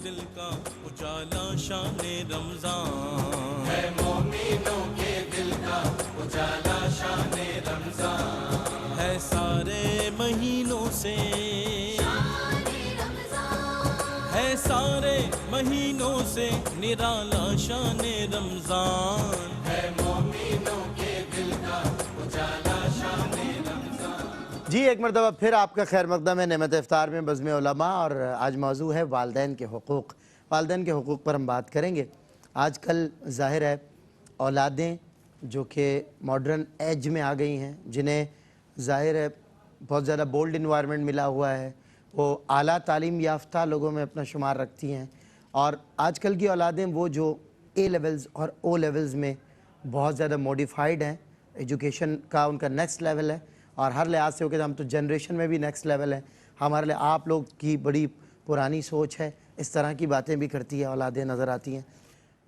دل کا اجالا شان رمضان ہے مومنوں کے دل کا اجالا شان رمضان ہے سارے مہینوں سے ہے سارے مہینوں سے نرالا شان رمضان ہے مومنوں کے دل کا اجالا شان رمضان۔ جی ایک مرتبہ پھر آپ کا خیر مقدم ہے نعمت افطار میں بزم علماء، اور آج موضوع ہے والدین کے حقوق۔ والدین کے حقوق پر ہم بات کریں گے۔ آج کل ظاہر ہے اولادیں جو کہ ماڈرن ایج میں آ گئی ہیں، جنہیں ظاہر ہے بہت زیادہ بولڈ انوائرمنٹ ملا ہوا ہے، وہ اعلیٰ تعلیم یافتہ لوگوں میں اپنا شمار رکھتی ہیں، اور آج کل کی اولادیں وہ جو اے لیولز اور او لیولز میں بہت زیادہ موڈیفائڈ ہیں، ایجوکیشن کا ان کا نیکسٹ لیول ہے، اور ہر لحاظ سے ہو کہ ہم تو جنریشن میں بھی نیکسٹ لیول ہے۔ ہمارے لیے آپ لوگ کی بڑی پرانی سوچ ہے، اس طرح کی باتیں بھی کرتی ہے، اولادیں نظر آتی ہیں۔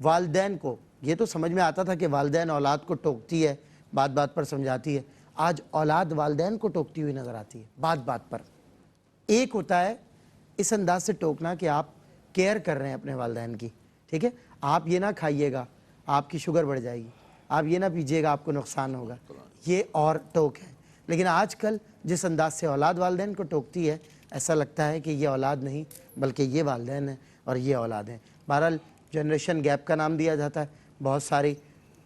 والدین کو یہ تو سمجھ میں آتا تھا کہ والدین اولاد کو ٹوکتی ہے، بات بات پر سمجھاتی ہے، آج اولاد والدین کو ٹوکتی ہوئی نظر آتی ہے بات بات پر۔ ایک ہوتا ہے اس انداز سے ٹوکنا کہ آپ کیئر کر رہے ہیں اپنے والدین کی، ٹھیک ہے، آپ یہ نہ کھائیے گا آپ کی شوگر بڑھ جائے گی، آپ یہ نہ پیجیے گا آپ کو نقصان ہوگا، یہ اور ٹوک ہے۔ لیکن آج کل جس انداز سے اولاد والدین کو ٹوکتی ہے، ایسا لگتا ہے کہ یہ اولاد نہیں بلکہ یہ والدین ہیں اور یہ اولاد ہیں۔ بہرحال جنریشن گیپ کا نام دیا جاتا ہے، بہت ساری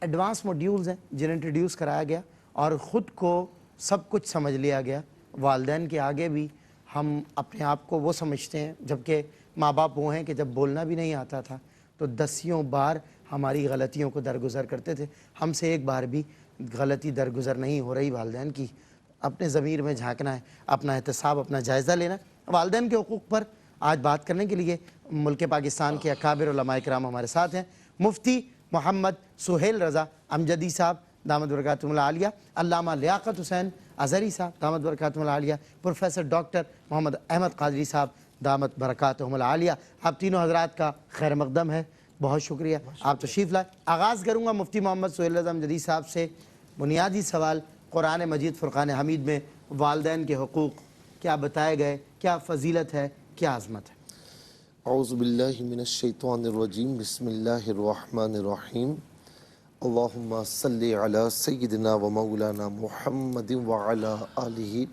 ایڈوانس موڈیولز ہیں جنہیں انٹروڈیوس کرایا گیا اور خود کو سب کچھ سمجھ لیا گیا۔ والدین کے آگے بھی ہم اپنے آپ کو وہ سمجھتے ہیں، جبکہ ماں باپ وہ ہیں کہ جب بولنا بھی نہیں آتا تھا تو دسیوں بار ہماری غلطیوں کو درگزر کرتے تھے۔ ہم سے ایک بار بھی غلطی درگزر نہیں ہو رہی والدین کی۔ اپنے ضمیر میں جھانکنا ہے، اپنا احتساب، اپنا جائزہ لینا ہے۔ والدین کے حقوق پر آج بات کرنے کے لیے ملک پاکستان کے اکابر علماء کرام ہمارے ساتھ ہیں۔ مفتی محمد سہیل رضا امجدی صاحب دامت برکاتہم العالیہ، علامہ لیاقت حسین اظہری صاحب دامت برکاتہم العالیہ، پروفیسر ڈاکٹر محمد احمد قادری صاحب دامت برکاتہم العالیہ۔ آپ تینوں حضرات کا خیر مقدم ہے، بہت شکریہ آپ تشریف لائے۔ آغاز کروں گا مفتی محمد سہیل رضا امجدی صاحب سے۔ بنیادی سوال، قرآن مجید فرقان حمید میں والدین کے حقوق کیا بتائے گئے، کیا فضیلت ہے، کیا عظمت ہے؟ اعوذ باللہ من الشیطان الرجیم، بسم اللہ الرحمن الرحیم۔ اللہم صلی علی سیدنا و مولانا محمد وعلی آلہ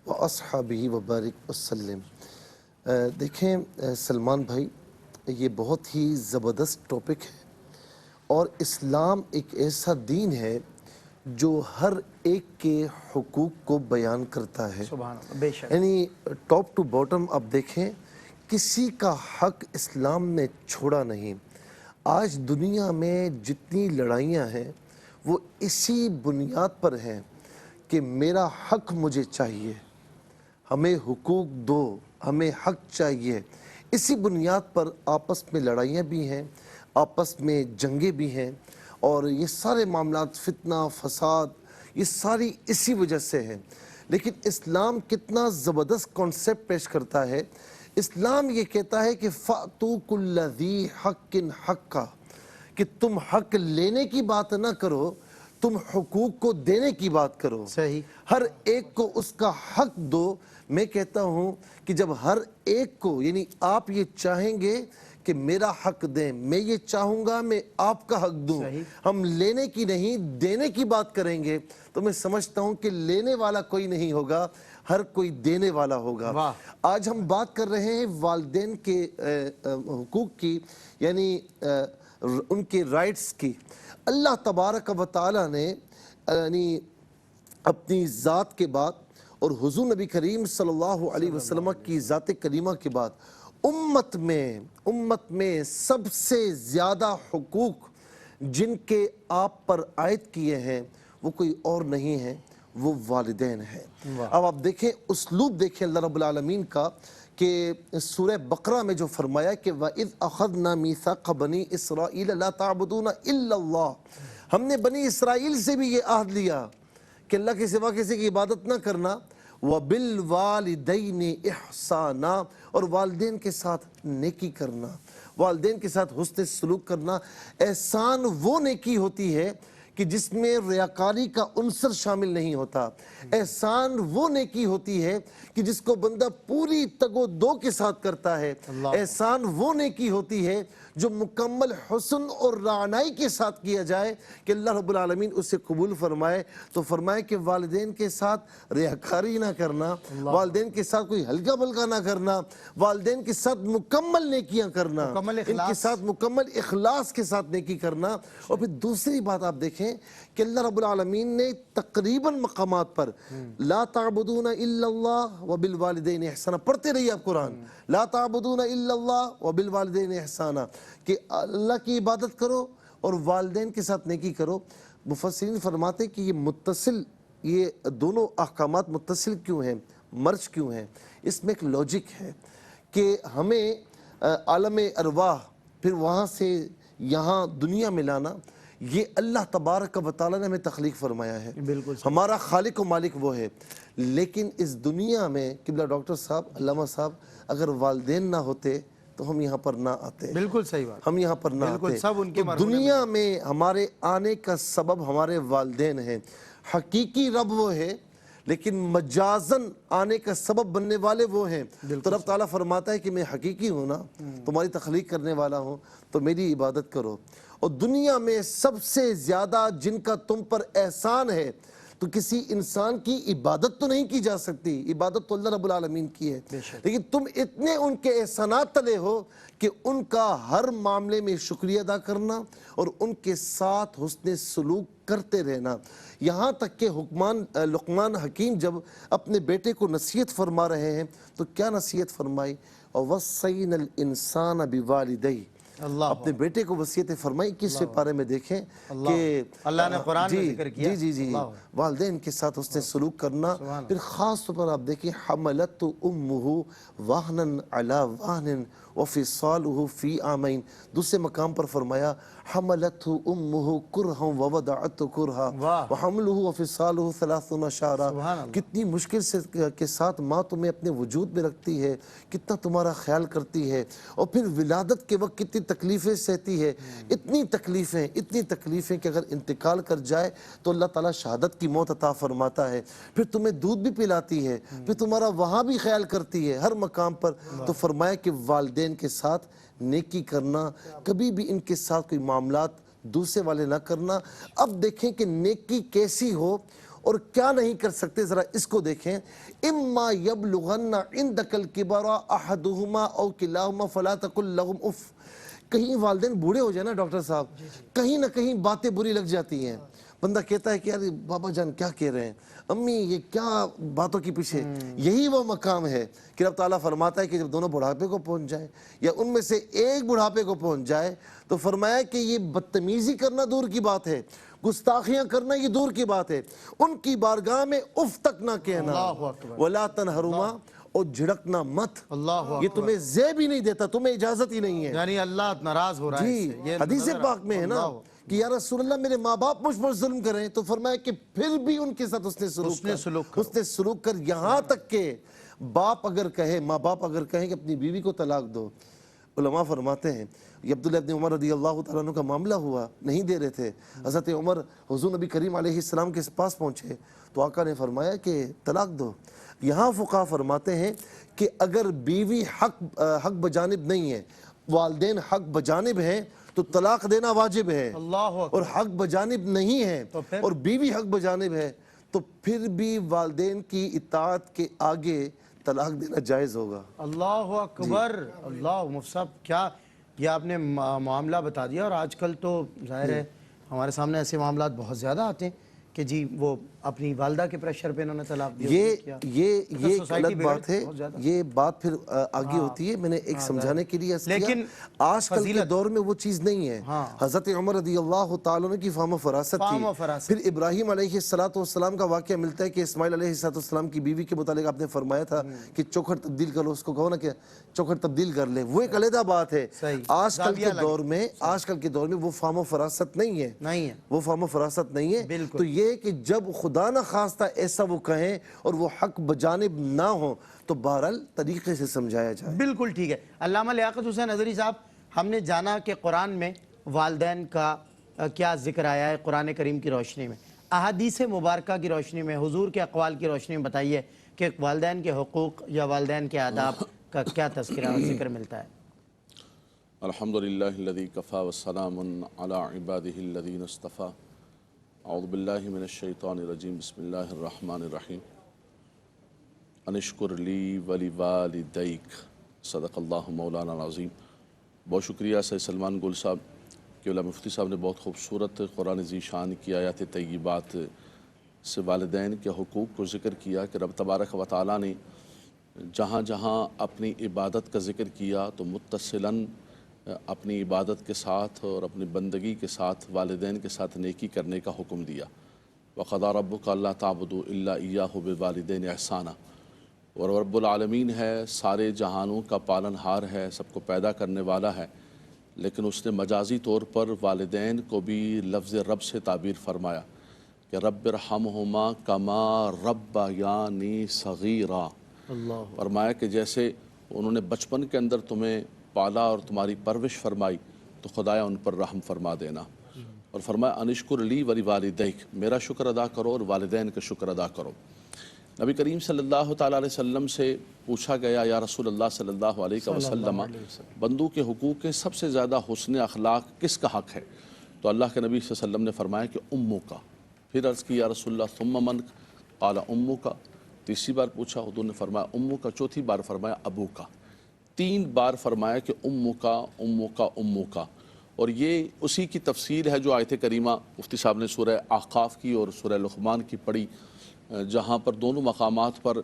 و اصحابہ وبارک وسلم۔ دیکھیں سلمان بھائی، یہ بہت ہی زبردست ٹاپک ہے، اور اسلام ایک ایسا دین ہے جو ہر ایک کے حقوق کو بیان کرتا ہے۔ سبحان اللہ، بے شک۔ یعنی ٹاپ ٹو باٹم آپ دیکھیں، کسی کا حق اسلام نے چھوڑا نہیں۔ آج دنیا میں جتنی لڑائیاں ہیں وہ اسی بنیاد پر ہیں کہ میرا حق مجھے چاہیے، ہمیں حقوق دو، ہمیں حق چاہیے۔ اسی بنیاد پر آپس میں لڑائیاں بھی ہیں، آپس میں جنگیں بھی ہیں، اور یہ سارے معاملات، فتنہ فساد، یہ ساری اسی وجہ سے ہیں۔ لیکن اسلام کتنا زبردست کانسیپٹ پیش کرتا ہے۔ اسلام یہ کہتا ہے کہ فَأْتُوا كُلَّ ذِي حَقٍ حَقَّهُ، کہ تم حق لینے کی بات نہ کرو، تم حقوق کو دینے کی بات کرو۔ صحیح۔ ہر ایک کو اس کا حق دو۔ میں کہتا ہوں کہ جب ہر ایک کو، یعنی آپ یہ چاہیں گے کہ میرا حق دیں، میں یہ چاہوں گا میں آپ کا حق دوں، ہم لینے کی نہیں دینے کی بات کریں گے، تو میں سمجھتا ہوں کہ لینے والا کوئی نہیں ہوگا، ہر کوئی دینے والا ہوگا۔ آج ہم بات کر رہے ہیں والدین کے حقوق کی، یعنی ان کے رائٹس کی۔ اللہ تبارک و تعالیٰ نے یعنی اپنی ذات کے بعد اور حضور نبی کریم صلی اللہ علیہ وسلم کی ذات کریمہ کے بعد امت میں سب سے زیادہ حقوق جن کے آپ پر عائد کیے ہیں وہ کوئی اور نہیں ہیں، وہ والدین ہیں۔ اب آپ دیکھیں، اسلوب دیکھیں اللہ رب العالمین کا، کہ سورہ بقرہ میں جو فرمایا کہ وَإِذْ أَخَذْنَا مِيثَاقَ بَنِي إِسْرَائِيلَ لَا تَعْبُدُونَ إِلَّا اللَّهَ، ہم نے بنی اسرائیل سے بھی یہ عہد لیا کہ اللہ کے سوا کسی کی عبادت نہ کرنا، وَبِالْوَالِدَيْنِ إِحْسَانًا، اور والدین کے ساتھ نیکی کرنا، والدین کے ساتھ حسن سلوک کرنا۔ احسان وہ نیکی ہوتی ہے کہ جس میں ریاکاری کا عنصر شامل نہیں ہوتا۔ احسان وہ نیکی ہوتی ہے کہ جس کو بندہ پوری تگ و دو کے ساتھ کرتا ہے۔ احسان وہ نیکی ہوتی ہے جو مکمل حسن اور رعنائی کے ساتھ کیا جائے کہ اللہ رب العالمین اسے قبول فرمائے۔ تو فرمائے کہ والدین کے ساتھ ریاکاری نہ کرنا، والدین کے ساتھ کوئی ہلکا بلکا نہ کرنا، والدین کے ساتھ مکمل نیکیاں کرنا، ان کے ساتھ مکمل اخلاص کے ساتھ نیکی کرنا۔ اور پھر دوسری بات آپ دیکھیں کہ اللہ رب العالمین نے تقریباً مقامات پر لا تعبدون الا اللہ وبالوالدین احسانا، پڑھتے رہیے آپ قرآن، لا تعبدون الا اللہ وبالوالدین احسانا، کہ اللہ کی عبادت کرو اور والدین کے ساتھ نیکی کرو۔ مفسرین فرماتے کہ یہ متصل، یہ دونوں احکامات متصل کیوں ہیں، مرج کیوں ہیں؟ اس میں ایک لوجک ہے کہ ہمیں عالم ارواح پھر وہاں سے یہاں دنیا میں لانا، یہ اللہ تبارک و تعالیٰ نے ہمیں تخلیق فرمایا ہے، ہمارا خالق و مالک وہ ہے۔ لیکن اس دنیا میں قبلہ ڈاکٹر صاحب، علامہ صاحب، اگر والدین نہ ہوتے تو ہم یہاں پر نہ آتے، بالکل صحیح بات، ہم یہاں پر نہ آتے۔ تو دنیا میں ہمارے آنے کا سبب ہمارے والدین ہیں۔ حقیقی رب وہ ہے لیکن مجازن آنے کا سبب بننے والے وہ ہیں۔ تو رب تعالیٰ فرماتا ہے کہ میں حقیقی ہوں نا، تمہاری تخلیق کرنے والا ہوں، تو میری عبادت کرو۔ اور دنیا میں سب سے زیادہ جن کا تم پر احسان ہے، تو کسی انسان کی عبادت تو نہیں کی جا سکتی، عبادت تو اللہ رب العالمین کی ہے، لیکن تم اتنے ان کے احسانات تلے ہو کہ ان کا ہر معاملے میں شکریہ ادا کرنا اور ان کے ساتھ حسن سلوک کرتے رہنا۔ یہاں تک کہ لقمان حکیم جب اپنے بیٹے کو نصیحت فرما رہے ہیں تو کیا نصیحت فرمائی؟ وَوَصَّيْنَا الْإِنسَانَ بِوَالِدَيْهِ، اپنے بیٹے کو وصیت فرمائی۔ 21ویں پارے میں دیکھیں کہ اللہ نے قرآن میں ذکر کیا، جی والدین کے ساتھ حسن سلوک کرنا۔ پھر خاص طور پر آپ دیکھیں حملت امہ وہنا علی وہن وفصالہ فی عامین، دوسرے مقام پر فرمایا حملت امہ کرہا ووضعت کرہا وحملہ وفصالہ 30 شہرا۔ کتنی مشکل سے کے ساتھ ماں تمہیں اپنے وجود میں رکھتی ہے، کتنا تمہارا خیال کرتی ہے، اور پھر ولادت کے وقت کتنی تکلیفیں سہتی ہے، اتنی تکلیفیں کہ اگر انتقال کر جائے تو اللہ تعالیٰ شہادت کی موت عطا فرماتا ہے۔ پھر تمہیں دودھ بھی پلاتی ہے، پھر تمہارا وہاں بھی خیال کرتی ہے ہر مقام پر۔ تو فرمایا کہ والدین کے ساتھ نیکی کرنا، کبھی بھی ان کے ساتھ کوئی معاملات دوسرے والے نہ کرنا۔ اب دیکھیں کہ نیکی کیسی ہو اور کیا نہیں کر سکتے، ذرا اس کو دیکھیں۔ اما یبلغن عندک الکبر احدہما او کلاہما فلا تقل لہم اف، کہیں والدین بوڑھے ہو جائیں نا ڈاکٹر صاحب، کہیں نہ کہیں باتیں بری لگ جاتی ہیں، بندہ کہتا ہے کہ یار بابا جان کیا کہہ رہے ہیں، امی یہ کیا باتوں کی پیچھے۔ یہی وہ مقام ہے کہ رب تعالیٰ فرماتا ہے کہ جب دونوں بڑھاپے کو پہنچ جائیں یا ان میں سے ایک بڑھاپے کو پہنچ جائے تو فرمایا کہ یہ بدتمیزی کرنا دور کی بات ہے، گستاخیاں کرنا یہ دور کی بات ہے، ان کی بارگاہ میں اف تک نہ کہنا، وَلَا تَنْهَرُمَا، اور جھڑکنا مت، یہ تمہیں زیب ہی نہیں دیتا، تمہیں اجازت ہی نہیں ہے۔ یعنی اللہ ناراض ہو رہا ہے اس سے، جی حدیث پاک میں ہے نا کہ یا رسول اللہ میرے ماں باپ مجھ پر ظلم کریں، تو فرمایا کہ پھر بھی ان کے ساتھ حسن سلوک کر، یہاں تک کہ باپ اگر کہے، ماں باپ اگر کہیں کہ اپنی بیوی کو طلاق دو، علماء فرماتے ہیں یہ عبداللہ ابن عمر رضی اللہ تعالیٰ عنہ کا معاملہ ہوا، نہیں دے رہے تھے، حضرت عمر حضور نبی کریم علیہ السلام کے پاس پہنچے تو آقا نے فرمایا کہ طلاق دو۔ یہاں فقہاء فرماتے ہیں کہ اگر بیوی حق بجانب نہیں ہے، والدین حق بجانب ہیں تو طلاق دینا واجب ہے، اور حق بجانب نہیں ہے اور بیوی حق بجانب ہے تو پھر بھی والدین کی اطاعت کے آگے طلاق دینا جائز ہوگا۔ اللہ اکبر، اللہ مفتی صاحب کیا یہ آپ نے معاملہ بتا دیا۔ اور آج کل تو ظاہر ہے ہمارے سامنے ایسے معاملات بہت زیادہ آتے ہیں کہ جی وہ اپنی والدہ کے پریشر پہ انہوں نے طلاق دیا۔ یہ ایک الگ بات ہے، یہ بات پھر آگے ہوتی ہے، میں نے ایک سمجھانے کے لیے لیکن آج کل کے دور میں وہ چیز نہیں ہے۔ حضرت عمر رضی اللہ تعالیٰ عنہ کی فہم و فراست تھی۔ پھر ابراہیم علیہ السلام کا واقعہ ملتا ہے کہ اسماعیل علیہ السلام کی بیوی کے متعلق آپ نے فرمایا تھا کہ چوکھٹ تبدیل کرو، اس کو کہو نا کہ چوکھٹ تبدیل کر لے، وہ ایک علیحدہ بات ہے۔ آج کل کے دور میں وہ فہم و فراست نہیں ہے، وہ فہم و فراست نہیں ہے۔ تو یہ کہ جب خدا نہ خواستہ ایسا وہ کہیں اور وہ حق بجانب نہ ہو تو بہرحال طریقے سے سمجھایا جائے۔ بالکل ٹھیک ہے۔ علامہ لیاقت حسین ازہری صاحب، ہم نے جانا کہ قرآن میں والدین کا کیا ذکر آیا ہے قرآن کریم کی روشنی میں، احادیث مبارکہ کی روشنی میں، حضور کے اقوال کی روشنی میں بتائیے کہ والدین کے حقوق یا والدین کے آداب کا کیا تذکرہ اور ذکر ملتا ہے؟ الحمدللہ الذی کفا والسلام علی عبادہ الذین اصطفیٰ اعوذ باللہ من الشیطان الرجیم بسم اللہ الرحمن الرحیم انشکر لی ولی والدیک صدق اللہ مولانا العظیم۔ بہت شکریہ سید سلمان گل صاحب کہ علامہ مفتی صاحب نے بہت خوبصورت قرآن ذی شان کی آیات طیبات سے والدین کے حقوق کو ذکر کیا کہ رب تبارک و تعالیٰ نے جہاں جہاں اپنی عبادت کا ذکر کیا تو متصلاً اپنی عبادت کے ساتھ اور اپنی بندگی کے ساتھ والدین کے ساتھ نیکی کرنے کا حکم دیا۔ وَقَضَىٰ رَبُّكَ أَلَّا تَعْبُدُوا إِلَّا إِيَّاهُ بِالْوَالِدَيْنِ إِحْسَانًا، اور رب العالمین ہے، سارے جہانوں کا پالن ہار ہے، سب کو پیدا کرنے والا ہے، لیکن اس نے مجازی طور پر والدین کو بھی لفظ رب سے تعبیر فرمایا کہ رب ارحمہما کما ربیانی صغیرا، فرمایا کہ جیسے انہوں نے بچپن کے اندر تمہیں پالا اور تمہاری پرورش فرمائی تو خدایا ان پر رحم فرما دینا۔ اور فرمایا انشکر لی ولی والدیک، میرا شکر ادا کرو اور والدین کا شکر ادا کرو۔ نبی کریم صلی اللہ تعالیٰ علیہ وسلم سے پوچھا گیا یا رسول اللہ صلی اللہ علیہ وسلم بندوں کے حقوق کے سب سے زیادہ حسن اخلاق کس کا حق ہے؟ تو اللہ کے نبی صلی اللہ علیہ وسلم نے فرمایا کہ امو کا۔ پھر عرض کی یا رسول اللہ ثم من؟ قال امو کا۔ تیسری بار پوچھا، حضور نے فرمایا امو کا۔ چوتھی بار فرمایا ابو کا۔ 3 بار فرمایا کہ امو کا امو کا امو کا۔ اور یہ اسی کی تفسیر ہے جو آیت کریمہ مفتی صاحب نے سورہ احقاف کی اور سورہ لقمان کی پڑھی، جہاں پر دونوں مقامات پر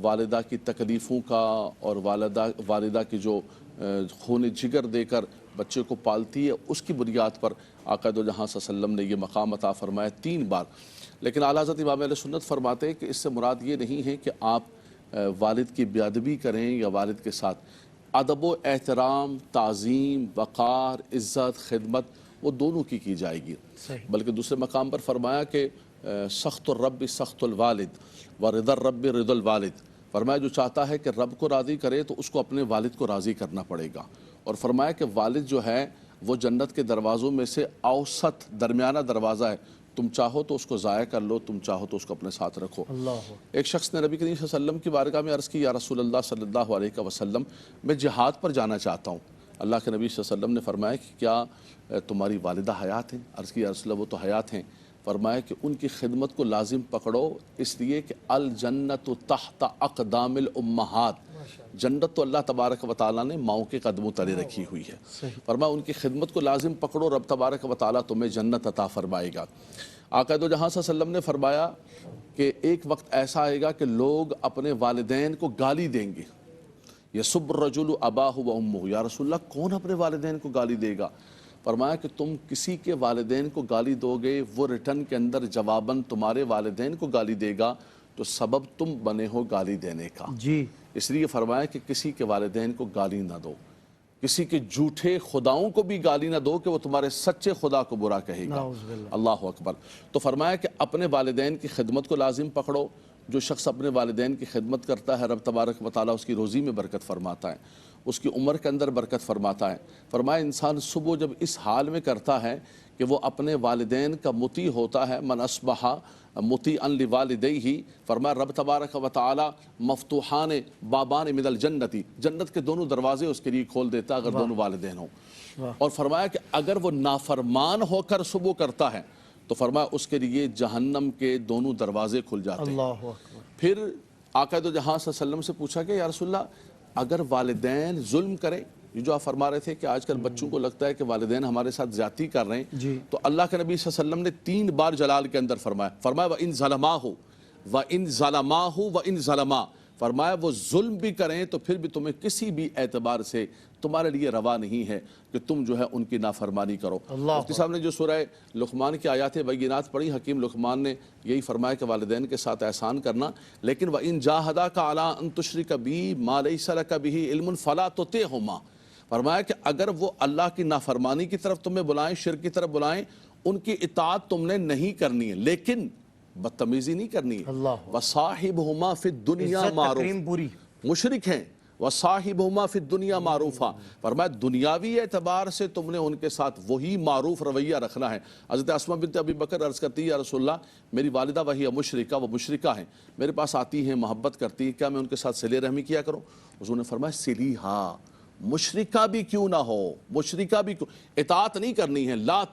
والدہ کی تکلیفوں کا اور والدہ کی جو خون جگر دے کر بچے کو پالتی ہے اس کی بنیاد پر آقا دو جہاں صلی اللہ علیہ وسلم نے یہ مقام عطا فرمایا 3 بار۔ لیکن اعلیٰ حضرت امام اہل سنت فرماتے ہیں کہ اس سے مراد یہ نہیں ہے کہ آپ والد کی بے ادبی کریں یا والد کے ساتھ ادب و احترام، تعظیم، وقار، عزت، خدمت وہ دونوں کی جائے گی، بلکہ دوسرے مقام پر فرمایا کہ سخت الرب سخت الوالد و رضا الرب رضا الوالد، فرمایا جو چاہتا ہے کہ رب کو راضی کرے تو اس کو اپنے والد کو راضی کرنا پڑے گا، اور فرمایا کہ والد جو ہے وہ جنت کے دروازوں میں سے اوسط درمیانہ دروازہ ہے، تم چاہو تو اس کو ضائع کر لو، تم چاہو تو اس کو اپنے ساتھ رکھو۔ ایک شخص نے نبی کریم صلی اللہ علیہ وسلم کی بارگاہ میں عرض کی یا رسول اللہ صلی اللہ علیہ وسلم میں جہاد پر جانا چاہتا ہوں۔ اللہ کے نبی صلی اللہ علیہ وسلم نے فرمایا کہ کیا تمہاری والدہ حیات ہیں؟ عرض کی یا رسول اللہ وہ تو حیات ہیں۔ فرمایا کہ ان کی خدمت کو لازم پکڑو، اس لیے کہ الجنت تحت اقدام الامہات، جنت تو اللہ تبارک و تعالیٰ نے ماؤں کے قدموں تلے رکھی ہوئی ہے۔ فرمایا ان کی خدمت کو لازم پکڑو، رب تبارک و تعالیٰ تمہیں جنت عطا فرمائے گا۔ آقا دو جہاں صلی اللہ علیہ وسلم نے فرمایا کہ ایک وقت ایسا آئے گا کہ لوگ اپنے والدین کو گالی دیں گے، یسب الرجل اباہ و امہ، یا رسول اللہ کون اپنے والدین کو گالی دے گا؟ فرمایا کہ تم کسی کے والدین کو گالی دو گے، وہ ریٹرن کے اندر جواباً تمہارے والدین کو گالی دے گا، تو سبب تم بنے ہو گالی دینے کا۔ جی اس لیے فرمایا کہ کسی کے والدین کو گالی نہ دو، کسی کے جھوٹے خداؤں کو بھی گالی نہ دو کہ وہ تمہارے سچے خدا کو برا کہے گا۔ اللہ اکبر۔ تو فرمایا کہ اپنے والدین کی خدمت کو لازم پکڑو، جو شخص اپنے والدین کی خدمت کرتا ہے رب تبارک و تعالیٰ اس کی روزی میں برکت فرماتا ہے، اس کی عمر کے اندر برکت فرماتا ہے۔ فرمایا انسان صبح جب اس حال میں کرتا ہے کہ وہ اپنے والدین کا مطیع ہوتا ہے، من اصبح مطیعا لوالدیہ، فرمایا رب تبارک و تعالیٰ مفتوحان بابان من الجنتی، جنت کے دونوں دروازے اس کے لیے کھول دیتا اگر دونوں والدین ہوں۔ اور فرمایا کہ اگر وہ نافرمان ہو کر صبح کرتا ہے تو فرمایا اس کے لیے جہنم کے دونوں دروازے کھل جاتے ہیں۔ پھر آقا دو جہاں صلی اللہ علیہ وسلم سے پوچھا کہ یا رسول اللہ اگر والدین ظلم کریں، یہ جو آپ فرما رہے تھے کہ آج کل بچوں کو لگتا ہے کہ والدین ہمارے ساتھ زیادتی کر رہے ہیں، تو اللہ کے نبی صلی اللہ علیہ وسلم نے 3 بار جلال کے اندر فرمایا وَإِن ظَلَمَاهُ وَإِن ظَلَمَاهُ وَإِن ظَلَمَا، فرمایا وہ ظلم بھی کریں تو پھر بھی تمہیں کسی بھی اعتبار سے تمہارے لیے روا نہیں ہے کہ تم جو ہے ان کی نافرمانی کرو۔ مفتی صاحب نے جو سورہ لقمان کی آیات بینات پڑھی، حکیم لقمان نے یہی فرمایا کہ والدین کے ساتھ احسان کرنا، لیکن وَإِن جَاهَدَاكَ عَلَىٰ أَن تُشْرِكَ بِي مَا لَيْسَ لَكَ بِهِ عِلْمٌ فَلَا تُطِعْهُمَا، فرمایا کہ اگر وہ اللہ کی نافرمانی کی طرف تمہیں بلائیں، شرک کی طرف بلائیں، ان کی اطاعت تم نے نہیں کرنی ہے، لیکن بدتمیزی نہیں کرنی ہے۔ وَصَاحِبْهُمَا فِي الدُّنْيَا مَعْرُوفًا، مشرک ہیں وصاحبہما فی الدنیا معروفا، فرمایا دنیاوی اعتبار سے تم نے ان کے ساتھ وہی معروف رویہ رکھنا ہے۔ حضرت اسماء بنت ابی بکر عرض کرتی ہے یا رسول اللہ میری والدہ وہی مشرکہ، وہ مشرکہ ہیں، میرے پاس آتی ہیں، محبت کرتی ہیں، کیا میں ان کے ساتھ صلہ رحمی کیا کروں؟ حضور نے فرمایا سلیہا، مشرکہ بھی کیوں نہ ہو، مشرکہ بھی کیوں، اطاعت نہیں کرنی ہے، لا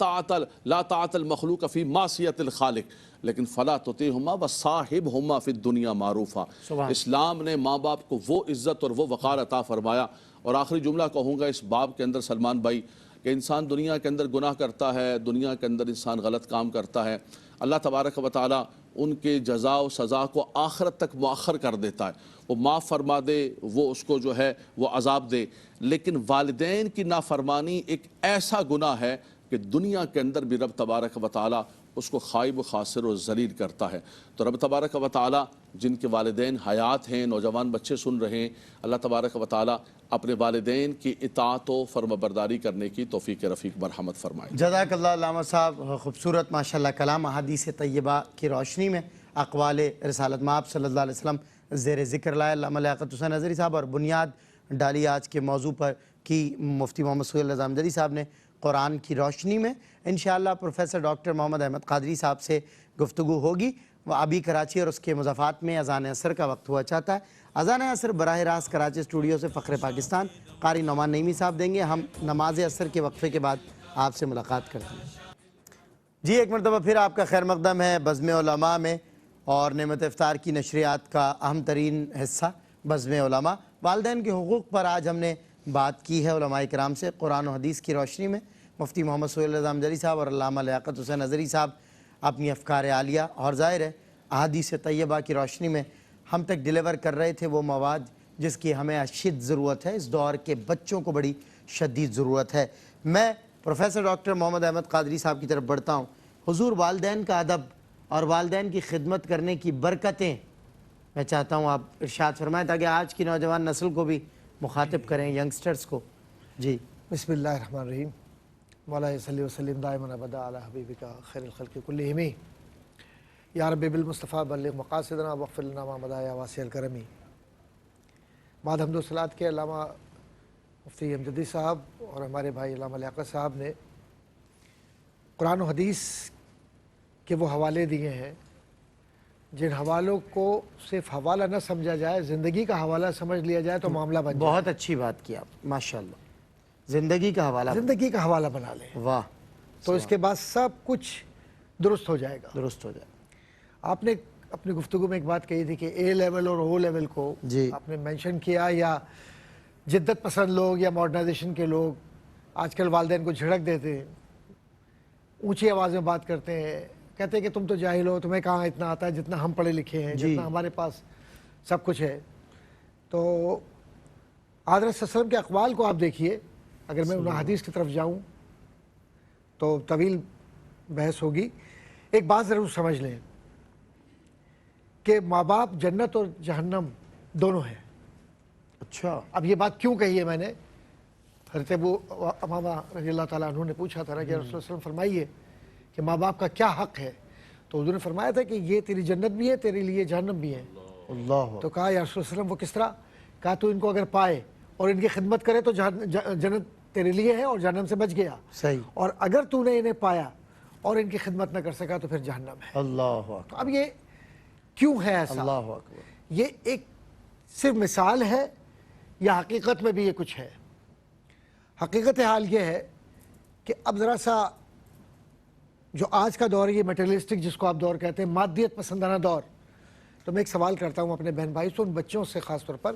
طاعت المخلوق فی معصیت الخالق، لیکن فلا تطیعہما وصاحبہما فی الدنیا معروفا۔ اسلام نے ماں باپ کو وہ عزت اور وہ وقار عطا فرمایا۔ اور آخری جملہ کہوں گا اس باب کے اندر سلمان بھائی، کہ انسان دنیا کے اندر گناہ کرتا ہے، دنیا کے اندر انسان غلط کام کرتا ہے، اللہ تبارک و تعالیٰ ان کے جزا و سزا کو آخرت تک مؤخر کر دیتا ہے، وہ معاف فرما دے، وہ اس کو جو ہے وہ عذاب دے۔ لیکن والدین کی نافرمانی ایک ایسا گناہ ہے کہ دنیا کے اندر بھی رب تبارک و تعالیٰ اس کو خائب و خاسر و ذلیل کرتا ہے۔ تو رب تبارک و تعالیٰ جن کے والدین حیات ہیں، نوجوان بچے سن رہے ہیں، اللہ تبارک و تعالیٰ اپنے والدین کی اطاعت و فرما برداری کرنے کی توفیق رفیق مرحمت فرمائے۔ جزاک اللہ علامہ صاحب، خوبصورت ماشاءاللہ کلام احادیث طیبہ کی روشنی میں اقوال رسالت مآب صلی اللہ علیہ وسلم زیر ذکر لائے علامہ لیاقت حسین اظہری صاحب، اور بنیاد ڈالی آج کے موضوع پر کی مفتی محمد سہیل رضا امجدی صاحب نے قرآن کی روشنی میں۔ انشاءاللہ پروفیسر ڈاکٹر محمد احمد قادری صاحب سے گفتگو ہوگی۔ وہ ابھی کراچی اور اس کے مضافات میں اذان عصر کا وقت ہوا چاہتا ہے۔ اذان عصر براہ راست کراچی اسٹوڈیو سے فخر پاکستان قاری نعمان نعیمی صاحب دیں گے۔ ہم نماز عصر کے وقفے کے بعد آپ سے ملاقات کرتے ہیں۔ جی ایک مرتبہ پھر آپ کا خیر مقدم ہے بزم علماء میں، اور نعمت افطار کی نشریات کا اہم ترین حصہ بزم علماء۔ والدین کے حقوق پر آج ہم نے بات کی ہے علماء کرام سے قرآن و حدیث کی روشنی میں۔ مفتی محمد سہیل رضا امجدی صاحب اور علامہ لیاقت حسین اظہری صاحب اپنی افکار عالیہ اور ظاہر ہے احادیث طیبہ کی روشنی میں ہم تک ڈیلیور کر رہے تھے وہ مواد جس کی ہمیں اشد ضرورت ہے، اس دور کے بچوں کو بڑی شدید ضرورت ہے۔ میں پروفیسر ڈاکٹر محمد احمد قادری صاحب کی طرف بڑھتا ہوں۔ حضور والدین کا ادب اور والدین کی خدمت کرنے کی برکتیں میں چاہتا ہوں آپ ارشاد فرمائیں تاکہ آج کی نوجوان نسل کو بھی مخاطب کریں، ینگسٹرز کو۔ جی بسم اللہ الرحمن الرحیم، مولا صلی وسلم دائما ابدا علی حبیبک خیر الخلق کلہم، یا رب بالمصطفیٰ بلغ مقاصدنا واغفر لنا ما مضی یا واسع الکرم۔ بعد حمد و صلوات کے علامہ مفتی امجدی صاحب اور ہمارے بھائی علامہ لیاقت صاحب نے قرآن و حدیث کے وہ حوالے دیے ہیں جن حوالوں کو صرف حوالہ نہ سمجھا جائے، زندگی کا حوالہ سمجھ لیا جائے تو معاملہ بن جائے۔ بہت اچھی بات کی آپ، ماشاءاللہ، زندگی کا حوالہ، زندگی کا حوالہ بنا لیں واہ، تو اس کے بعد سب کچھ درست ہو جائے گا۔ درست ہو جائے۔ آپ نے اپنی گفتگو میں ایک بات کہی تھی کہ اے لیول اور او لیول کو جی آپ نے مینشن کیا، یا جدت پسند لوگ یا ماڈرنائزیشن کے لوگ آج کل والدین کو جھڑک دیتے ہیں، اونچی آواز میں بات کرتے ہیں، کہتے ہیں کہ تم تو جاہل ہو، تمہیں کہاں اتنا آتا ہے جتنا ہم پڑھے لکھے ہیں، جتنا ہمارے پاس سب کچھ ہے۔ تو حضرت صلی اللہ علیہ وسلم کے اقوال کو آپ دیکھیے، اگر میں ان حدیث کی طرف جاؤں تو طویل بحث ہوگی۔ ایک بات ضرور سمجھ لیں کہ ماں باپ جنت اور جہنم دونوں ہیں۔ اچھا، اب یہ بات کیوں کہی ہے میں نے؟ حضرت ابو امامہ رضی اللہ تعالیٰ عنہ نے پوچھا تھا نا کہ رسول اللہ صلی اللہ علیہ وسلم فرمائیے کہ ماں باپ کا کیا حق ہے، تو حضور نے فرمایا تھا کہ یہ تیری جنت بھی ہے، تیرے لیے جہنم بھی ہے۔ اللہ، تو کہا یا رسول اللہ علیہ وسلم وہ کس طرح؟ کہا تو ان کو اگر پائے اور ان کی خدمت کرے تو جنت تیرے لیے ہے اور جہنم سے بچ گیا، صحیح، اور اگر تو نے انہیں پایا اور ان کی خدمت نہ کر سکا تو پھر جہنم ہے۔ اللہ تو اکبر، اب یہ کیوں ہے ایسا؟ اللہ اکبر، یہ ایک صرف مثال ہے یا حقیقت میں بھی یہ کچھ ہے؟ حقیقت حال یہ ہے کہ اب ذرا سا جو آج کا دور ہے، یہ میٹریلسٹک جس کو آپ دور کہتے ہیں، مادیت پسندانہ دور، تو میں ایک سوال کرتا ہوں اپنے بہن بھائی سے، ان بچوں سے خاص طور پر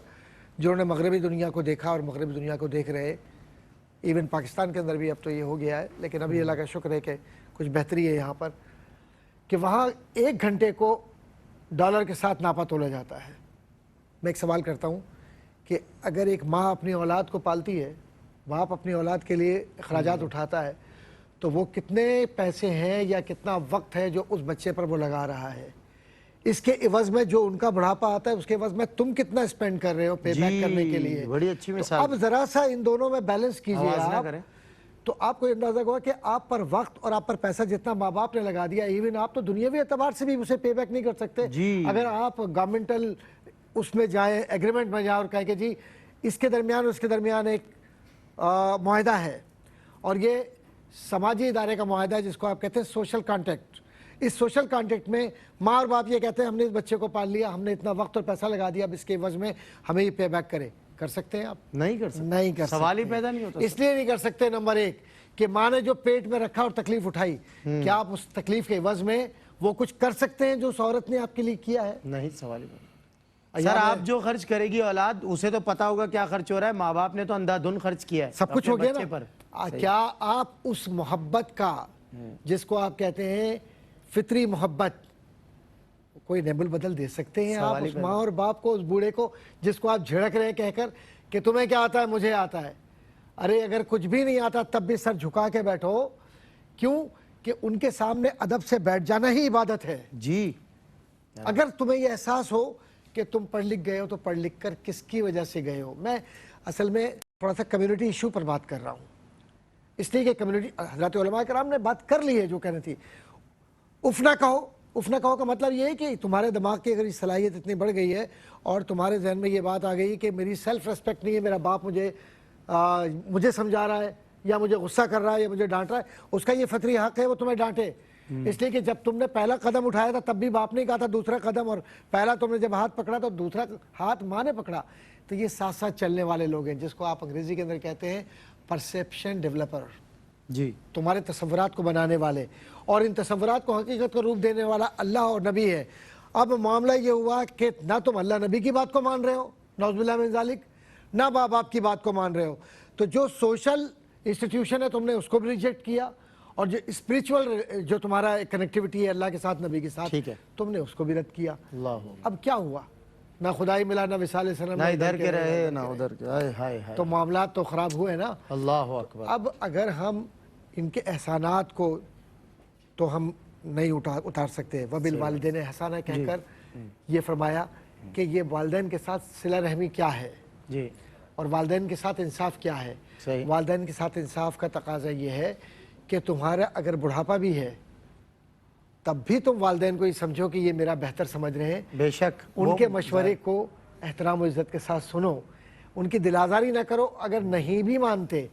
جنہوں نے مغربی دنیا کو دیکھا اور مغربی دنیا کو دیکھ رہے، ایون پاکستان کے اندر بھی اب تو یہ ہو گیا ہے، لیکن ابھی اللہ کا شکر ہے کہ کچھ بہتری ہے یہاں پر، کہ وہاں 1 گھنٹے کو ڈالر کے ساتھ ناپا تولا جاتا ہے۔ میں ایک سوال کرتا ہوں کہ اگر ایک ماں اپنی اولاد کو پالتی ہے، باپ اپنی اولاد کے لیے اخراجات اٹھاتا ہے، تو وہ کتنے پیسے ہیں یا کتنا وقت ہے جو اس بچے پر وہ لگا رہا ہے، اس کے عوض میں جو ان کا بڑھاپا آتا ہے اس کے عوض میں تم کتنا اسپینڈ کر رہے ہو پے بیک کرنے کے لیے۔ بڑی اچھی تو مثال، اب ذرا سا ان دونوں میں بیلنس کیجئے آواز نہ آپ، کریں۔ تو آپ کو اندازہ ہوگا کہ آپ پر وقت اور آپ پر پیسہ جتنا ماں باپ نے لگا دیا، ایون آپ تو دنیاوی اعتبار سے بھی اسے پے بیک نہیں کر سکتے۔ جی، اگر آپ گورنمنٹل اس میں جائیں، ایگریمنٹ میں جائیں اور کہیں کہ جی اس کے درمیان اور اس کے درمیان ایک معاہدہ ہے، اور یہ سماجی ادارے کا معاہدہ ہے جس کو آپ کہتے ہیں سوشل کانٹیکٹ۔ اس سوشل کانٹیکٹ میں ماں اور باپ یہ کہتے ہیں ہم نے اس بچے کو پال لیا، ہم نے اتنا وقت اور پیسہ لگا دیا، اب اس کے عوض میں ہمیں یہ پے بیک کرے۔ کر سکتے ہیں آپ؟ نہیں کر سکتے، نہیں کر سکتے، سوال ہی پیدا نہیں ہوتا۔ اس لیے نہیں کر سکتے نمبر ایک کہ ماں نے جو پیٹ میں رکھا اور تکلیف اٹھائی، کیا آپ اس تکلیف کے عوض میں وہ کچھ کر سکتے ہیں جو اس عورت نے آپ کے لیے کیا ہے؟ نہیں، سوال ہی پیدا۔ سر آپ جو خرچ کرے گی اولاد، اسے تو پتا ہوگا کیا خرچ ہو رہا ہے، ماں باپ نے تو اندھا دھن خرچ کیا ہے سب کچھ اپنے ہو گیا بچے نا۔ پر۔ کیا آپ اس محبت کا جس کو آپ کہتے ہیں فطری محبت، کوئی نیبل بدل دے سکتے ہیں آپ اس ماں اور باپ کو، اس بوڑھے کو جس کو آپ جھڑک رہے ہیں کہہ کر کہ تمہیں کیا آتا ہے مجھے آتا ہے؟ ارے اگر کچھ بھی نہیں آتا تب بھی سر جھکا کے بیٹھو، کیوں کہ ان کے سامنے ادب سے بیٹھ جانا ہی عبادت ہے۔ جی، اگر تمہیں یہ احساس ہو کہ تم پڑھ لکھ گئے ہو تو پڑھ لکھ کر کس کی وجہ سے گئے ہو۔ میں اصل میں تھوڑا سا کمیونٹی ایشو پر بات کر رہا ہوں، اس لیے کہ کمیونٹی حضرات علماء کرام نے بات کر لی ہے جو کہنا تھی۔ اف نہ کہو، اف نہ کہو کا مطلب یہ ہے کہ تمہارے دماغ کی اگر یہ صلاحیت اتنی بڑھ گئی ہے اور تمہارے ذہن میں یہ بات آ گئی کہ میری سیلف ریسپیکٹ نہیں ہے، میرا باپ مجھے سمجھا رہا ہے یا مجھے غصہ کر رہا ہے یا مجھے ڈانٹ رہا ہے، اس کا یہ فطری حق ہے وہ تمہیں ڈانٹے۔ اس لیے کہ جب تم نے پہلا قدم اٹھایا تھا تب بھی باپ نے کہا تھا دوسرا قدم، اور پہلا تم نے جب ہاتھ پکڑا تو دوسرا ہاتھ ماں نے پکڑا۔ تو یہ ساتھ ساتھ چلنے والے لوگ ہیں جس کو آپ انگریزی کے اندر کہتے ہیں پرسیپشن ڈیولپر، جی، تمہارے تصورات کو بنانے والے، اور ان تصورات کو حقیقت کا روپ دینے والا اللہ اور نبی ہے۔ اب معاملہ یہ ہوا کہ نہ تم اللہ نبی کی بات کو مان رہے ہو، نعوذ باللہ من ذالک، نہ ماں باپ کی بات کو مان رہے ہو، تو جو سوشل انسٹیٹیوشن ہے تم نے اس کو بھی ریجیکٹ کیا، اور جو اسپریچول جو تمہارا ایکنیکٹیوٹی ہے اللہ کے ساتھ نبی کے ساتھ، ٹھیک ہے، تم نے اس کو بھی رد کیا۔ اللہ، اب کیا ہوا؟ نہ خدائی ملا، نہ وصال سلام، نہ ادھر کے رہے نہ ادھر کے، ہائے ہائے ہائے، تو معاملات تو خراب ہوئے نا۔ اللہ اکبر۔ اب اگر ہم ان کے احسانات کو تو ہم نہیں اتار سکتے، وبالوالدین احسانہ کہہ کر یہ فرمایا کہ یہ والدین کے ساتھ صلہ رحمی کیا ہے، جی، اور والدین کے ساتھ انصاف کیا ہے۔ صحیح۔ والدین کے ساتھ انصاف کا تقاضا یہ ہے کہ تمہارا اگر بڑھاپا بھی ہے تب بھی تم والدین کو یہ سمجھو کہ یہ میرا بہتر سمجھ رہے ہیں، بے شک، ان کے مشورے کو احترام و عزت کے ساتھ سنو، ان کی دل آزاری نہ کرو، اگر نہیں بھی مانتے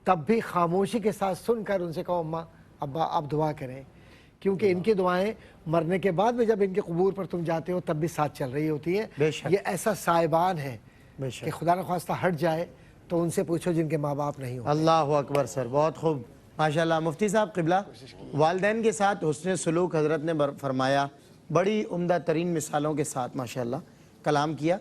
تب بھی خاموشی کے ساتھ سن کر ان سے کہو اماں ابا آپ دعا کریں، کیونکہ ان کی دعائیں مرنے کے بعد میں جب ان کے قبور پر تم جاتے ہو تب بھی ساتھ چل رہی ہوتی ہے۔ بے شک، یہ ایسا سائبان ہے بے شک، کہ خدا نخواستہ ہٹ جائے تو ان سے پوچھو جن کے ماں باپ نہیں ہو۔ اللہ اکبر سر، بہت خوب، ماشاءاللہ۔ مفتی صاحب قبلہ، والدین کے ساتھ حسن سلوک حضرت نے فرمایا، بڑی عمدہ ترین مثالوں کے ساتھ ماشاءاللہ کلام کیا۔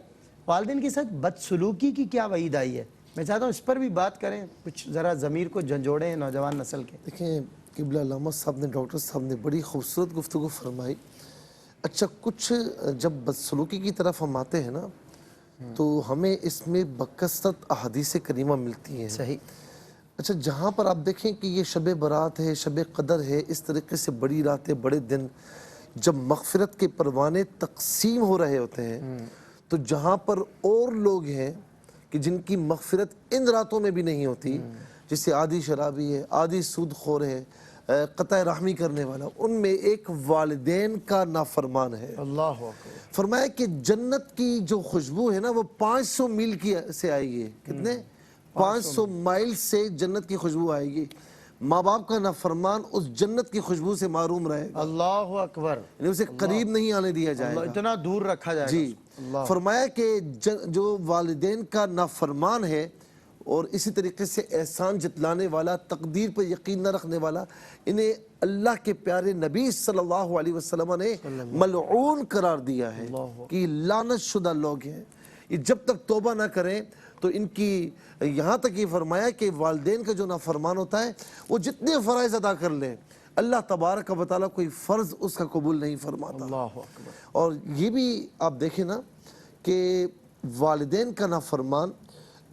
والدین کے ساتھ بدسلوکی کی کیا وعید آئی ہے؟ میں چاہتا ہوں اس پر بھی بات کریں، کچھ ذرا ضمیر کو جھنجھوڑیں نوجوان نسل کے۔ دیکھیں قبلہ علامہ صاحب نے، ڈاکٹر صاحب نے بڑی خوبصورت گفتگو فرمائی۔ اچھا، کچھ جب بدسلوکی کی طرف ہم آتے ہیں نا تو ہمیں اس میں بکثرت احادیث کریمہ ملتی ہیں۔ صحیح۔ اچھا، جہاں پر آپ دیکھیں کہ یہ شب برات ہے، شب قدر ہے، اس طریقے سے بڑی راتیں، بڑے دن، جب مغفرت کے پروانے تقسیم ہو رہے ہوتے ہیں تو جہاں پر اور لوگ ہیں کہ جن کی مغفرت ان راتوں میں بھی نہیں ہوتی، جیسے عادی شرابی ہے، عادی سود خور ہے، قطع رحمی کرنے والا، ان میں ایک والدین کا نافرمان ہے۔ اللہ اکبر۔ فرمایا کہ جنت کی جو خوشبو ہے نا وہ 500 میل کی سے آئے گی۔ کتنے؟ 500 مائل سے جنت کی خوشبو آئے گی۔ ماں باپ کا نافرمان اس جنت کی خوشبو سے محروم رہے گا، اللہ اکبر، یعنی اسے قریب نہیں آنے دیا جائے گا، اتنا دور رکھا جائے گا۔ جی۔ فرمایا کہ جو والدین کا نافرمان ہے اور اسی طریقے سے احسان جتلانے والا، تقدیر پر یقین نہ رکھنے والا، انہیں اللہ کے پیارے نبی صلی اللہ علیہ وسلم نے ملعون قرار دیا ہے کہ یہ لعنت شدہ لوگ ہیں۔ یہ جب تک توبہ نہ کریں تو ان کی، یہاں تک یہ فرمایا کہ والدین کا جو نافرمان ہوتا ہے وہ جتنے فرائض ادا کر لیں اللہ تبارک و تعالیٰ کوئی فرض اس کا قبول نہیں فرماتا۔ اللہ اکبر۔ اور یہ بھی آپ دیکھیں نا کہ والدین کا نافرمان،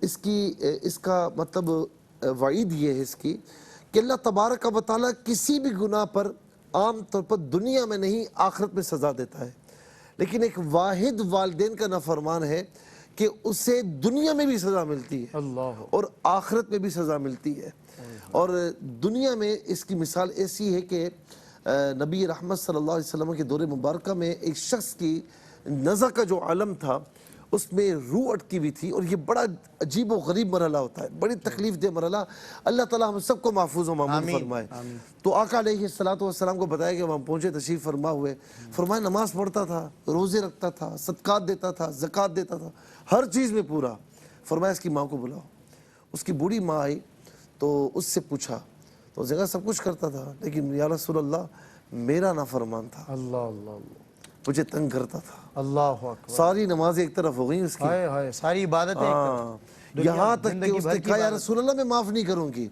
اس کا مطلب وعید یہ ہے اس کی کہ اللہ تبارک و تعالیٰ کسی بھی گناہ پر عام طور پر دنیا میں نہیں آخرت میں سزا دیتا ہے، لیکن ایک واحد والدین کا نافرمان ہے کہ اسے دنیا میں بھی سزا ملتی ہے اور آخرت میں بھی سزا ملتی ہے۔ اور دنیا میں اس کی مثال ایسی ہے کہ نبی رحمت صلی اللہ علیہ وسلم کے دور مبارکہ میں ایک شخص کی نزع کا جو علم تھا اس میں روح اٹکی ہوئی تھی، اور یہ بڑا عجیب و غریب مرحلہ ہوتا ہے، بڑی تکلیف دہ مرحلہ. اللہ تعالیٰ ہم سب کو محفوظ و معمون فرمائے. تو آقا علیہ السلام کو بتایا کہ وہاں پہنچے، تشریف فرما ہوئے. فرمایا نماز پڑھتا تھا، روزے رکھتا تھا، صدقات دیتا تھا، زکوٰۃ دیتا تھا، ہر چیز میں پورا. فرمایا اس کی ماں کو بلاؤ. اس کی بوڑھی ماں آئی تو اس سے پوچھا، تو جگہ سب کچھ کرتا تھا لیکن یا رسول اللہ میرا نافرمان تھا، اللہ اللہ اللہ مجھے تنگ کرتا تھا. اللہ اکبر. ساری نمازیں ایک طرف ہو گئی اس کی. ہائے ہائے، ساری عبادتیں ایک طرف. دنیا- یہاں تک کہ زندگی اس بھر نے کی کہا یا عبادت. رسول اللہ میں معاف نہیں کروں گی.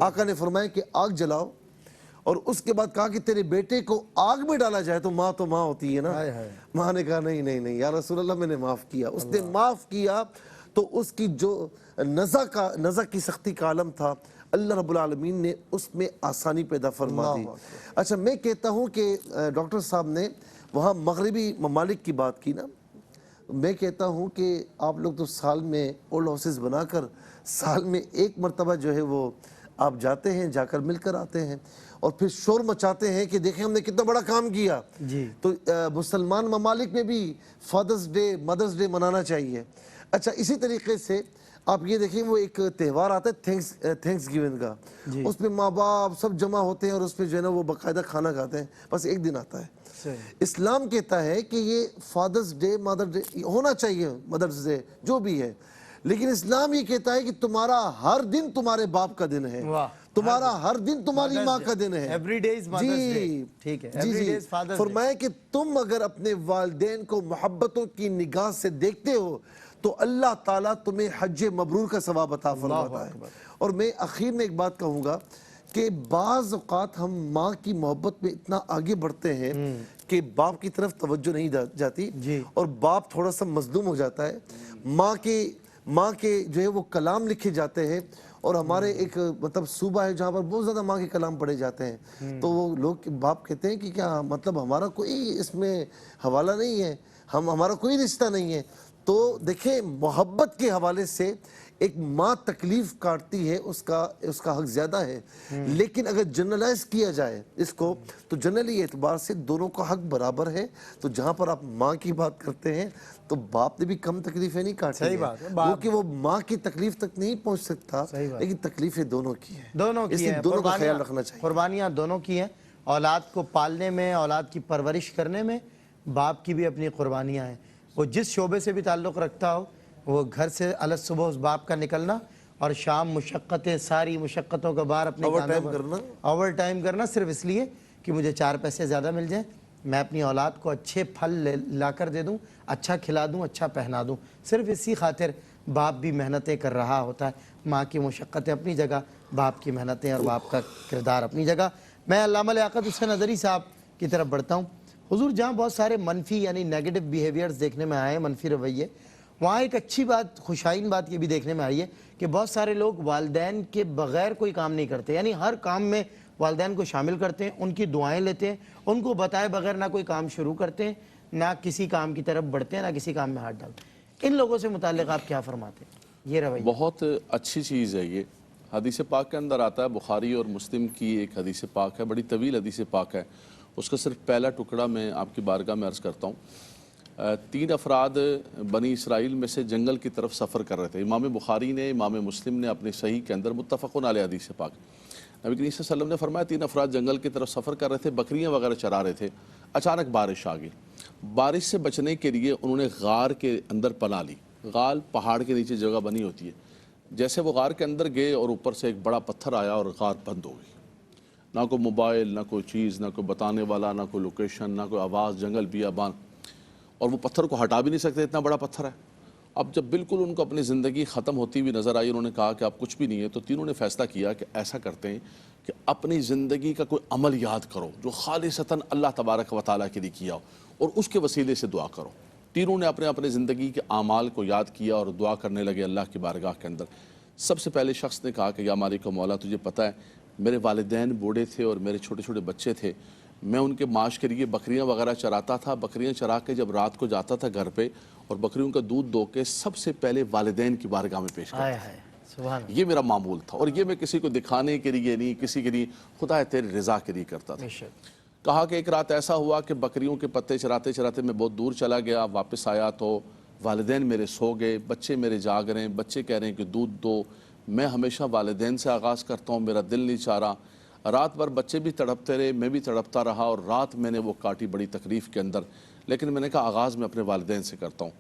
آقا نے فرمایا کہ آگ جلاؤ، اور اس کے بعد کہا کہ تیرے بیٹے کو آگ میں ڈالا جائے. تو ماں ہوتی ہے نا. ہائے ہائے. ماں نے کہا نہیں نہیں نہیں یا رسول اللہ میں نے معاف کیا. اس نے معاف کیا تو اس کی جو نزع کی سختی کا عالم تھا، اللہ رب العالمین نے اس میں آسانی پیدا فرما دی. اچھا میں کہتا ہوں کہ ڈاکٹر صاحب نے وہاں مغربی ممالک کی بات کی نا، میں کہتا ہوں کہ آپ لوگ تو سال میں اولڈ ہاؤسز بنا کر سال میں ایک مرتبہ جو ہے وہ آپ جاتے ہیں، جا کر مل کر آتے ہیں، اور پھر شور مچاتے ہیں کہ دیکھیں ہم نے کتنا بڑا کام کیا. جی. تو مسلمان ممالک میں بھی فادرز ڈے، مدرز ڈے منانا چاہیے. اچھا اسی طریقے سے آپ یہ دیکھیں وہ ایک تہوار آتا ہے تھینکس گیونگ کا، اس میں ماں باپ سب جمع ہوتے ہیں اور اس پہ جو ہے نا وہ باقاعدہ کھانا کھاتے ہیں. بس ایک دن آتا ہے. اسلام کہتا ہے کہ یہ فادرز ڈے، مدر ڈے ہونا چاہیے، مدرز ڈے جو بھی ہے، لیکن اسلام یہ کہتا ہے کہ تمہارا ہر دن تمہارے باپ کا دن ہے، تمہارا ہر دن تمہاری ماں کا دن ہے. Every day is Mother's Day. ٹھیک ہے. Every day is Father's Day. فرمایا کہ تم اگر اپنے والدین کو محبتوں کی نگاہ سے دیکھتے ہو تو اللہ تعالیٰ تمہیں حج مبرور کا ثواب عطا فرماتا ہے. اور میں اخیر میں ایک بات کہوں گا کہ بعض اوقات ہم ماں کی محبت میں اتنا آگے بڑھتے ہیں کہ باپ کی طرف توجہ نہیں جاتی، اور باپ تھوڑا سا مظلوم ہو جاتا ہے. ماں کے جو ہے وہ کلام لکھے جاتے ہیں، اور ہمارے ایک مطلب صوبہ ہے جہاں پر بہت زیادہ ماں کے کلام پڑھے جاتے ہیں. تو وہ لوگ باپ کہتے ہیں کہ کیا مطلب ہمارا کوئی اس میں حوالہ نہیں ہے، ہمارا کوئی رشتہ نہیں ہے. تو دیکھیں محبت کے حوالے سے ایک ماں تکلیف کاٹتی ہے، اس کا حق زیادہ ہے، لیکن اگر جنرلائز کیا جائے اس کو تو جنرلی اعتبار سے دونوں کا حق برابر ہے. تو جہاں پر آپ ماں کی بات کرتے ہیں تو باپ نے بھی کم تکلیفیں نہیں کاٹی ہیں، کیونکہ وہ ماں کی تکلیف تک نہیں پہنچ سکتا، لیکن تکلیفیں دونوں کی ہیں. دونوں کی ہیں، دونوں کا خیال رکھنا چاہیے. قربانیاں دونوں کی ہیں. اولاد کو پالنے میں، اولاد کی پرورش کرنے میں باپ کی بھی اپنی قربانیاں ہیں. وہ جس شعبے سے بھی تعلق رکھتا ہو، وہ گھر سے الگ صبح اس باپ کا نکلنا اور شام مشقتیں، ساری مشقتوں کا بار اپنے اوور ٹائم کرنا صرف اس لیے کہ مجھے 4 پیسے زیادہ مل جائیں، میں اپنی اولاد کو اچھے پھل لا کر دے دوں، اچھا کھلا دوں، اچھا پہنا دوں. صرف اسی خاطر باپ بھی محنتیں کر رہا ہوتا ہے. ماں کی مشقتیں اپنی جگہ، باپ کی محنتیں اور باپ کا کردار اپنی جگہ. میں علامہ لیاقت حسین ندوی صاحب کی طرف بڑھتا ہوں. حضور جہاں بہت سارے منفی یعنی نیگیٹو بیہیویئرز دیکھنے میں آئے ہیں، منفی رویے، وہاں ایک اچھی بات، خوشائن بات یہ بھی دیکھنے میں آئی ہے کہ بہت سارے لوگ والدین کے بغیر کوئی کام نہیں کرتے، یعنی ہر کام میں والدین کو شامل کرتے ہیں، ان کی دعائیں لیتے ہیں، ان کو بتائے بغیر نہ کوئی کام شروع کرتے ہیں، نہ کسی کام کی طرف بڑھتے ہیں، نہ کسی کام میں ہاتھ ڈالتے ہیں. ان لوگوں سے متعلق آپ کیا فرماتے ہیں؟ یہ رویہ بہت اچھی چیز ہے. یہ حدیث پاک کے اندر آتا ہے، بخاری اور مسلم کی ایک حدیث پاک ہے، بڑی طویل حدیث پاک ہے. اس کا صرف پہلا ٹکڑا میں آپ کی بارگاہ میں عرض کرتا ہوں. 3 افراد بنی اسرائیل میں سے جنگل کی طرف سفر کر رہے تھے. امام بخاری نے، امام مسلم نے اپنے صحیح کے اندر متفقون علیہ حدیث پاک. نبی کریم صلی اللہ علیہ وسلم نے فرمایا 3 افراد جنگل کی طرف سفر کر رہے تھے، بکریاں وغیرہ چرا رہے تھے. اچانک بارش آ گئی. بارش سے بچنے کے لیے انہوں نے غار کے اندر پناہ لی. غار پہاڑ کے نیچے جگہ بنی ہوتی ہے. جیسے وہ غار کے اندر گئے اور اوپر سے ایک بڑا پتھر آیا اور غار بند ہو گئی. نہ کوئی موبائل، نہ کوئی چیز، نہ کوئی بتانے والا، نہ کوئی لوکیشن، نہ کوئی آواز، جنگل بیابان. اور وہ پتھر کو ہٹا بھی نہیں سکتے، اتنا بڑا پتھر ہے. اب جب بالکل ان کو اپنی زندگی ختم ہوتی ہوئی نظر آئی، انہوں نے کہا کہ اب کچھ بھی نہیں ہے. تو تینوں نے فیصلہ کیا کہ ایسا کرتے ہیں کہ اپنی زندگی کا کوئی عمل یاد کرو جو خالصتاً اللہ تبارک و تعالیٰ کے لیے کیا ہو، اور اس کے وسیلے سے دعا کرو. تینوں نے اپنے زندگی کے اعمال کو یاد کیا اور دعا کرنے لگے اللہ کی بارگاہ کے اندر. سب سے پہلے شخص نے کہا کہ یا مالک و مولا، تجھے پتہ ہے میرے والدین بوڑھے تھے اور میرے چھوٹے چھوٹے بچے تھے. میں ان کے معاش کے لیے بکریاں وغیرہ چراتا تھا. بکریاں چرا کے جب رات کو جاتا تھا گھر پہ، اور بکریوں کا دودھ دو کے سب سے پہلے والدین کی بارگاہ میں پیش کرتا. یہ میرا معمول تھا، اور یہ میں کسی کو دکھانے کے لیے نہیں، کسی کے لیے، خدا ہے تیری رضا کے لیے کرتا تھا. کہا کہ ایک رات ایسا ہوا کہ بکریوں کے پتے چراتے چراتے میں بہت دور چلا گیا. واپس آیا تو والدین میرے سو گئے، بچے میرے جاگ رہے ہیں، بچے کہہ رہے ہیں کہ دودھ دو، میں ہمیشہ والدین سے آغاز کرتا ہوں، میرا دل نہیں چاہ رہا۔ رات بھر بچے بھی تڑپتے رہے، میں بھی تڑپتا رہا، اور رات میں نے وہ کاٹی بڑی تکلیف کے اندر، لیکن میں نے کہا آغاز میں اپنے والدین سے کرتا ہوں۔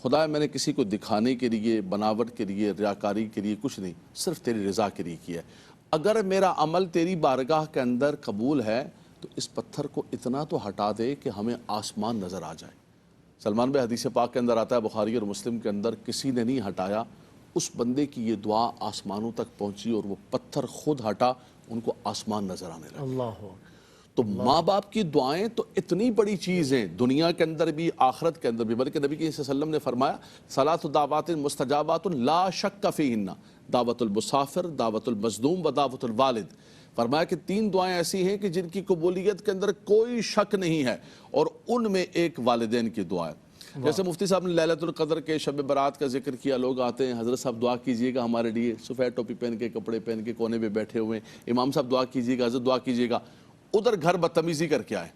خدا میں نے کسی کو دکھانے کے لیے، بناوٹ کے لیے، ریاکاری کے لیے کچھ نہیں، صرف تیری رضا کے لیے کیا ہے۔ اگر میرا عمل تیری بارگاہ کے اندر قبول ہے تو اس پتھر کو اتنا تو ہٹا دے کہ ہمیں آسمان نظر آ جائے۔ سلمان بھائی حدیث پاک کے اندر آتا ہے، بخاری اور مسلم کے اندر، کسی نے نہیں ہٹایا، اس بندے کی یہ دعا آسمانوں تک پہنچی اور وہ پتھر خود ہٹا، ان کو آسمان نظر آنے لگا۔ اللہ تو ماں باپ کی دعائیں تو اتنی بڑی چیز ہیں، دنیا کے اندر بھی آخرت کے اندر بھی، بلکہ نبی صلی اللہ علیہ وسلم نے فرمایا ثلاث دعوات مستجابات لا شک فیہن، دعوت المسافر، دعوت المظلوم و دعوت الوالد۔ فرمایا کہ 3 دعائیں ایسی ہیں کہ جن کی قبولیت کے اندر کوئی شک نہیں ہے، اور ان میں ایک والدین کی دعا ہے۔ جیسے مفتی صاحب نے لیلۃ القدر کے شب برات کا ذکر کیا، لوگ آتے ہیں، حضرت صاحب دعا کیجئے گا ہمارے لیے، سفید ٹوپی پہن کے، کپڑے پہن کے کونے میں بیٹھے ہوئے ہیں، امام صاحب دعا کیجئے گا، حضرت دعا کیجئے گا۔ ادھر گھر بدتمیزی کر کے آئے،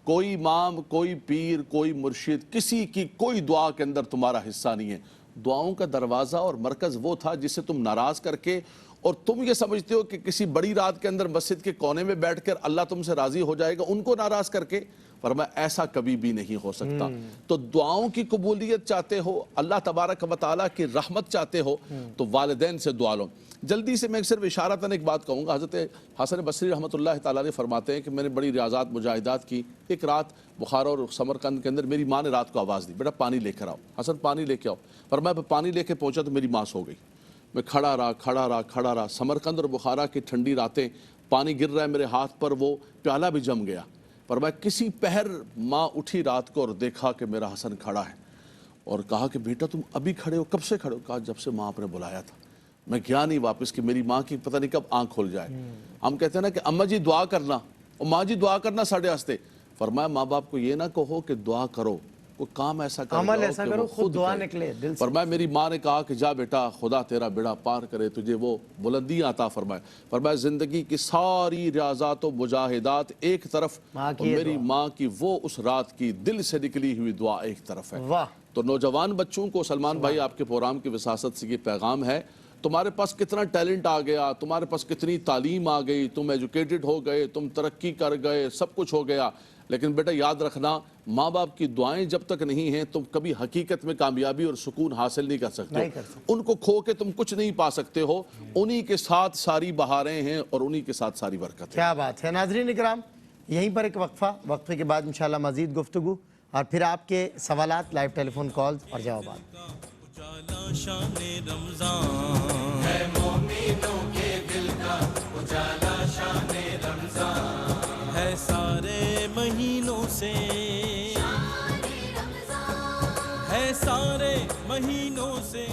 کوئی امام، کوئی پیر، کوئی مرشد، کسی کی کوئی دعا کے اندر تمہارا حصہ نہیں ہے۔ دعاؤں کا دروازہ اور مرکز وہ تھا جسے تم ناراض کر کے، اور تم یہ سمجھتے ہو کہ کسی بڑی رات کے اندر مسجد کے کونے میں بیٹھ کر اللہ تم سے راضی ہو جائے گا، ان کو ناراض کر کے۔ فرمایا ایسا کبھی بھی نہیں ہو سکتا۔ تو دعاؤں کی قبولیت چاہتے ہو، اللہ تبارک و تعالیٰ کی رحمت چاہتے ہو، تو والدین سے دعا لو۔ جلدی سے میں صرف اشارتاً ایک بات کہوں گا، حضرت حسن بصری رحمۃ اللہ تعالیٰ علیہ فرماتے ہیں کہ میں نے بڑی ریاضات مجاہدات کی، ایک رات بخارا اور سمرقند کے اندر میری ماں نے رات کو آواز دی، بیٹا پانی لے کر آؤ، حسن پانی لے کے آؤ۔ فرمایا میں پانی لے کے پہنچا تو میری ماں سو گئی، میں کھڑا رہا۔ سمرقند اور بخارا کی ٹھنڈی راتیں، پانی گر رہا ہے میرے ہاتھ پر، وہ پیالہ بھی جم گیا۔ فرمایا کسی پہر ماں اٹھی رات کو اور دیکھا کہ میرا حسن کھڑا ہے، اور کہا کہ بیٹا تم ابھی کھڑے ہو، کب سے کھڑے ہو؟ کہا جب سے ماں نے بلایا تھا، میں گیا نہیں واپس کہ میری ماں کی پتہ نہیں کب آنکھ کھل جائے۔ ہم کہتے ہیں نا کہ اماں جی دعا کرنا، اور ماں جی دعا کرنا ساڑھے ہستے۔ فرمایا ماں باپ کو یہ نہ کہو کہ دعا کرو، کوئی کام ایسا کرو، عمل ایسا کرو خود دعا کہے۔ نکلے دل سے۔ فرمایا میری ماں نے کہا کہ جا بیٹا، خدا تیرا بیڑا پار کرے، تجھے وہ بلندیاں عطا فرمائے۔ فرمایا زندگی کی ساری ریاضات و مجاہدات ایک طرف، اور میری ماں کی وہ اس رات کی دل سے نکلی ہوئی دعا ایک طرف ہے۔ واہ! تو نوجوان بچوں کو سلمان بھائی آپ کے پروگرام کی وساست سے یہ پیغام ہے، تمہارے پاس کتنا ٹیلنٹ آ گیا، تمہارے پاس کتنی تعلیم آ گئی، تم ایجوکیٹڈ ہو گئے، تم ترقی کر گئے، سب کچھ ہو گیا، لیکن بیٹا یاد رکھنا ماں باپ کی دعائیں جب تک نہیں ہیں تم کبھی حقیقت میں کامیابی اور سکون حاصل نہیں کر سکتے ہو۔ ان کو کھو کے تم کچھ نہیں پا سکتے ہو، انہی کے ساتھ ساری بہاریں ہیں اور انہی کے ساتھ ساری برکت ہے۔ کیا بات ہے ناظرین اکرام، یہیں پر ایک وقفے کے بعد انشاءاللہ مزید گفتگو، اور پھر آپ کے سوالات، لائیو ٹیلی فون کالز اور جوابات۔ اجالا شان رمضان ہے مومنوں کے دل کا اجالا شان رمضان، ہے سارے مہینوں سے، ہے سارے مہینوں سے